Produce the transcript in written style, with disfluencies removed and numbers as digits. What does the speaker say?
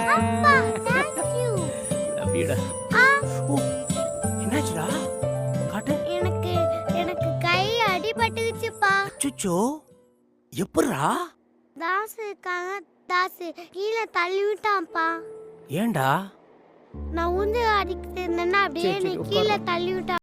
அப்பா அப்பா thank you. Love யூடா. ஆ, என்னாச்சுடா? காட்டு. எனக்கு எனக்கு கை அடிபட்டுச்சுப்பா. அச்சச்சோ, எப்படிடா? தாசு இருக்காங்க, தாசு கீழே தள்ளி விட்டான்ப்பா. ஏன்டா? நான் ஊஞ்சல் ஆடிக்கிட்டு இருந்தேன்னா அப்படியே சரி, என்னை சரி, கீழே உட்காரு. தள்ளி விட்டான்.